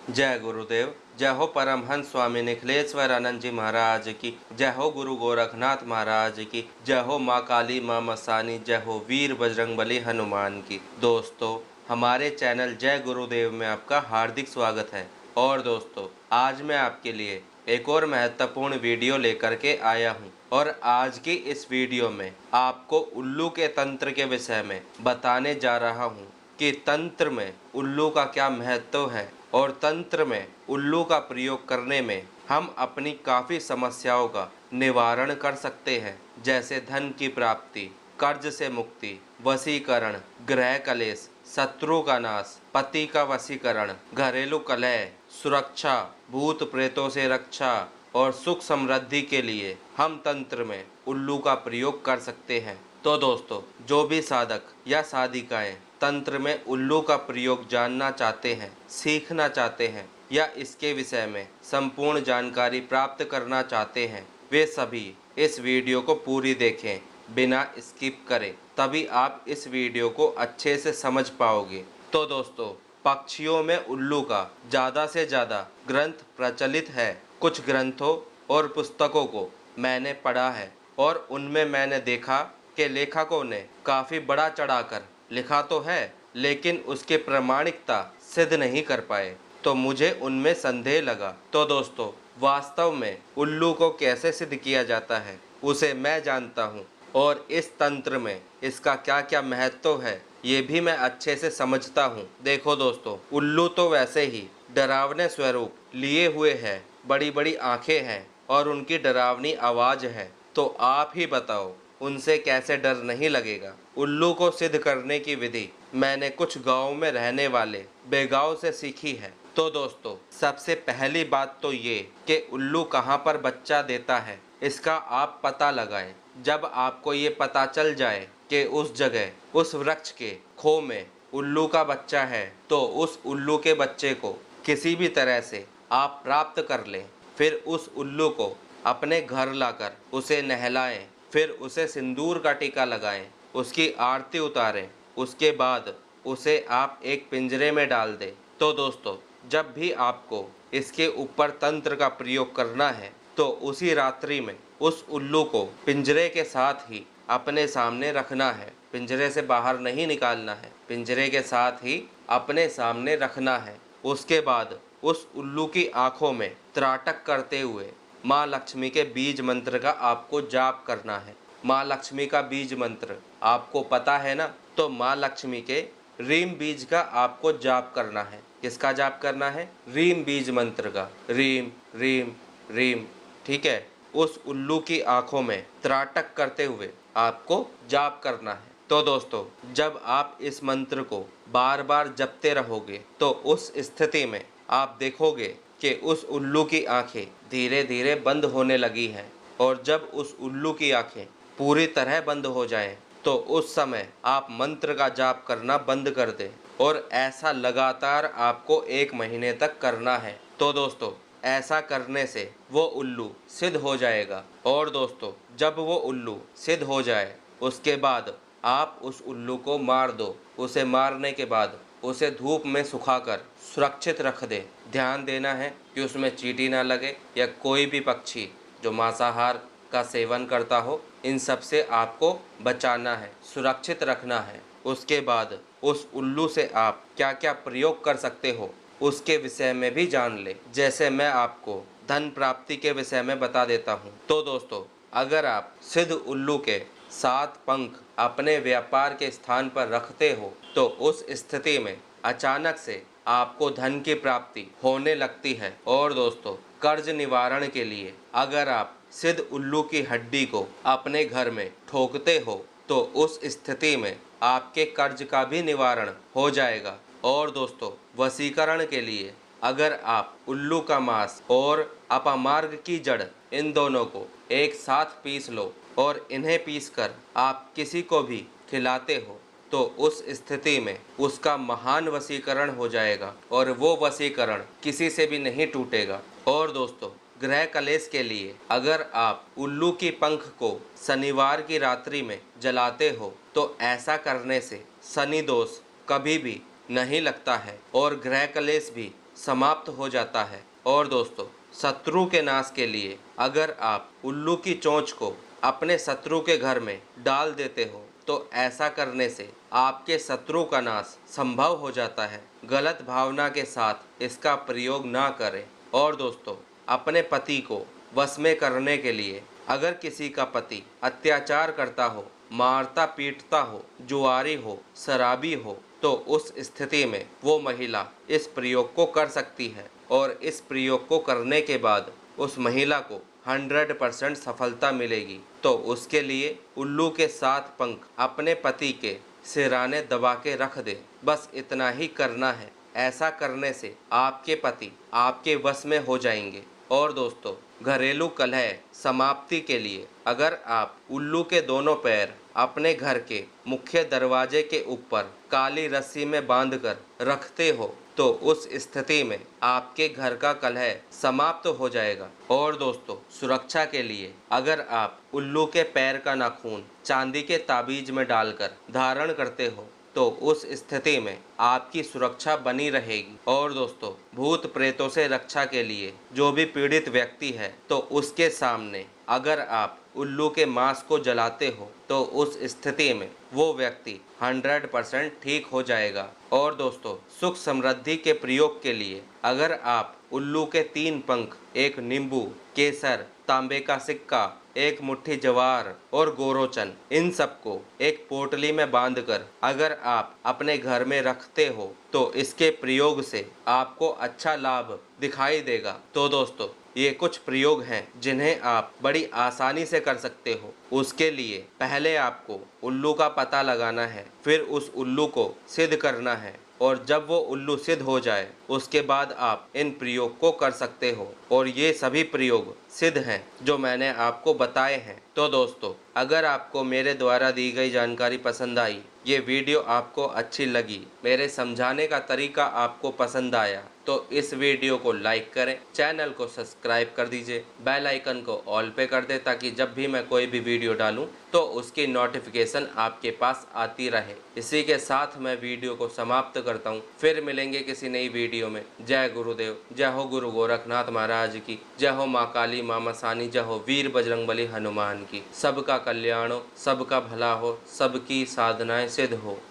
जय गुरुदेव। जय हो परमहंस स्वामी निखिलेश्वरानंद जी महाराज की। जय हो गुरु गोरखनाथ महाराज की। जय हो माँ काली माँ मसानी। जय हो वीर बजरंगबली हनुमान की। दोस्तों, हमारे चैनल जय गुरुदेव में आपका हार्दिक स्वागत है। और दोस्तों, आज मैं आपके लिए एक और महत्वपूर्ण वीडियो लेकर के आया हूँ। और आज की इस वीडियो में आपको उल्लू के तंत्र के विषय में बताने जा रहा हूँ कि तंत्र में उल्लू का क्या महत्व है और तंत्र में उल्लू का प्रयोग करने में हम अपनी काफ़ी समस्याओं का निवारण कर सकते हैं, जैसे धन की प्राप्ति, कर्ज से मुक्ति, वशीकरण, गृह कलेश, शत्रु का नाश, पति का वशीकरण, घरेलू कलह, सुरक्षा, भूत प्रेतों से रक्षा और सुख समृद्धि के लिए हम तंत्र में उल्लू का प्रयोग कर सकते हैं। तो दोस्तों, जो भी साधक या साधिकाएं तंत्र में उल्लू का प्रयोग जानना चाहते हैं, सीखना चाहते हैं या इसके विषय में संपूर्ण जानकारी प्राप्त करना चाहते हैं, वे सभी इस वीडियो को पूरी देखें, बिना स्किप करें, तभी आप इस वीडियो को अच्छे से समझ पाओगे। तो दोस्तों, पक्षियों में उल्लू का ज़्यादा से ज़्यादा ग्रंथ प्रचलित है। कुछ ग्रंथों और पुस्तकों को मैंने पढ़ा है और उनमें मैंने देखा कि लेखकों ने काफ़ी बड़ा चढ़ाकर लिखा तो है, लेकिन उसकी प्रामाणिकता सिद्ध नहीं कर पाए, तो मुझे उनमें संदेह लगा। तो दोस्तों, वास्तव में उल्लू को कैसे सिद्ध किया जाता है उसे मैं जानता हूँ, और इस तंत्र में इसका क्या क्या महत्व है ये भी मैं अच्छे से समझता हूँ। देखो दोस्तों, उल्लू तो वैसे ही डरावने स्वरूप लिए हुए है, बड़ी बड़ी आंखें हैं और उनकी डरावनी आवाज़ है। तो आप ही बताओ, उनसे कैसे डर नहीं लगेगा। उल्लू को सिद्ध करने की विधि मैंने कुछ गाँव में रहने वाले बेगांव से सीखी है। तो दोस्तों, सबसे पहली बात तो ये कि उल्लू कहाँ पर बच्चा देता है, इसका आप पता लगाएं। जब आपको ये पता चल जाए कि उस जगह, उस वृक्ष के खो में उल्लू का बच्चा है, तो उस उल्लू के बच्चे को किसी भी तरह से आप प्राप्त कर लें। फिर उस उल्लू को अपने घर लाकर उसे नहलाएं, फिर उसे सिंदूर का टीका लगाएं, उसकी आरती उतारें, उसके बाद उसे आप एक पिंजरे में डाल दें। तो दोस्तों, जब भी आपको इसके ऊपर तंत्र का प्रयोग करना है, तो उसी रात्रि में उस उल्लू को पिंजरे के साथ ही अपने सामने रखना है। पिंजरे से बाहर नहीं निकालना है, पिंजरे के साथ ही अपने सामने रखना है। उसके बाद उस उल्लू की आंखों में त्राटक करते हुए माँ लक्ष्मी के बीज मंत्र का आपको जाप करना है। माँ लक्ष्मी का बीज मंत्र आपको पता है ना? तो माँ लक्ष्मी के रीम बीज का आपको जाप करना है। किसका जाप करना है? रीम बीज मंत्र का। रीम रीम रीम, ठीक है। उस उल्लू की आंखों में त्राटक करते हुए आपको जाप करना है। तो दोस्तों, जब आप इस मंत्र को बार बार जपते रहोगे, तो उस स्थिति में आप देखोगे कि उस उल्लू की आंखें धीरे धीरे बंद होने लगी हैं। और जब उस उल्लू की आंखें पूरी तरह बंद हो जाएं, तो उस समय आप मंत्र का जाप करना बंद कर दें, और ऐसा लगातार आपको 1 महीने तक करना है। तो दोस्तों, ऐसा करने से वो उल्लू सिद्ध हो जाएगा। और दोस्तों, जब वो उल्लू सिद्ध हो जाए, उसके बाद आप उस उल्लू को मार दो। उसे मारने के बाद उसे धूप में सुखाकर सुरक्षित रख दें। ध्यान देना है कि उसमें चींटी ना लगे या कोई भी पक्षी जो मांसाहार का सेवन करता हो, इन सब से आपको बचाना है, सुरक्षित रखना है। उसके बाद उस उल्लू से आप क्या क्या प्रयोग कर सकते हो उसके विषय में भी जान ले। जैसे मैं आपको धन प्राप्ति के विषय में बता देता हूँ। तो दोस्तों, अगर आप सिद्ध उल्लू के 7 पंख अपने व्यापार के स्थान पर रखते हो, तो उस स्थिति में अचानक से आपको धन की प्राप्ति होने लगती है। और दोस्तों, कर्ज निवारण के लिए अगर आप सिद्ध उल्लू की हड्डी को अपने घर में ठोकते हो, तो उस स्थिति में आपके कर्ज का भी निवारण हो जाएगा। और दोस्तों, वशीकरण के लिए अगर आप उल्लू का मांस और अपामार्ग की जड़, इन दोनों को एक साथ पीस लो और इन्हें पीसकर आप किसी को भी खिलाते हो, तो उस स्थिति में उसका महान वशीकरण हो जाएगा और वो वशीकरण किसी से भी नहीं टूटेगा। और दोस्तों, गृह कलेश के लिए अगर आप उल्लू की पंख को शनिवार की रात्रि में जलाते हो, तो ऐसा करने से शनि दोष कभी भी नहीं लगता है और गृह कलेश भी समाप्त हो जाता है। और दोस्तों, शत्रु के नाश के लिए अगर आप उल्लू की चोंच को अपने शत्रु के घर में डाल देते हो तो ऐसा करने से आपके शत्रु का नाश संभव हो जाता है। गलत भावना के साथ इसका प्रयोग ना करें। और दोस्तों, अपने पति को वश में करने के लिए अगर किसी का पति अत्याचार करता हो, मारता पीटता हो, जुआरी हो, शराबी हो, तो उस स्थिति में वो महिला इस प्रयोग को कर सकती है और इस प्रयोग को करने के बाद उस महिला को 100% सफलता मिलेगी। तो उसके लिए उल्लू के 7 पंख अपने पति के सिराने दबा के रख दे। बस इतना ही करना है। ऐसा करने से आपके पति आपके वश में हो जाएंगे। और दोस्तों, घरेलू कलह समाप्ति के लिए अगर आप उल्लू के दोनों पैर अपने घर के मुख्य दरवाजे के ऊपर काली रस्सी में बांधकर रखते हो तो उस स्थिति में आपके घर का कलह समाप्त हो जाएगा। और दोस्तों, सुरक्षा के लिए अगर आप उल्लू के पैर का नाखून चांदी के ताबीज में डालकर धारण करते हो तो उस स्थिति में आपकी सुरक्षा बनी रहेगी। और दोस्तों, भूत प्रेतों से रक्षा के लिए जो भी पीड़ित व्यक्ति है तो उसके सामने अगर आप उल्लू के मांस को जलाते हो तो उस स्थिति में वो व्यक्ति 100% ठीक हो जाएगा। और दोस्तों, सुख समृद्धि के प्रयोग के लिए अगर आप उल्लू के 3 पंख, एक नींबू, केसर, तांबे का सिक्का, एक मुट्ठी जवार और गोरोचन, इन सबको एक पोटली में बांधकर अगर आप अपने घर में रखते हो तो इसके प्रयोग से आपको अच्छा लाभ दिखाई देगा। तो दोस्तों, ये कुछ प्रयोग हैं जिन्हें आप बड़ी आसानी से कर सकते हो। उसके लिए पहले आपको उल्लू का पता लगाना है, फिर उस उल्लू को सिद्ध करना है और जब वो उल्लू सिद्ध हो जाए उसके बाद आप इन प्रयोग को कर सकते हो। और ये सभी प्रयोग सिद्ध हैं जो मैंने आपको बताए हैं। तो दोस्तों, अगर आपको मेरे द्वारा दी गई जानकारी पसंद आई, ये वीडियो आपको अच्छी लगी, मेरे समझाने का तरीका आपको पसंद आया तो इस वीडियो को लाइक करें, चैनल को सब्सक्राइब कर दीजिए, बेल आइकन को ऑल पे कर दें ताकि जब भी मैं कोई भी वीडियो डालूं तो उसकी नोटिफिकेशन आपके पास आती रहे। इसी के साथ मैं वीडियो को समाप्त करता हूं। फिर मिलेंगे किसी नई वीडियो में। जय गुरुदेव, जय हो गुरु गोरखनाथ महाराज की, जय हो माँ काली, माँ मसानी, जय हो वीर बजरंगबली हनुमान की। सबका कल्याण हो, सबका भला हो, सबकी साधनाएं सिद्ध हो।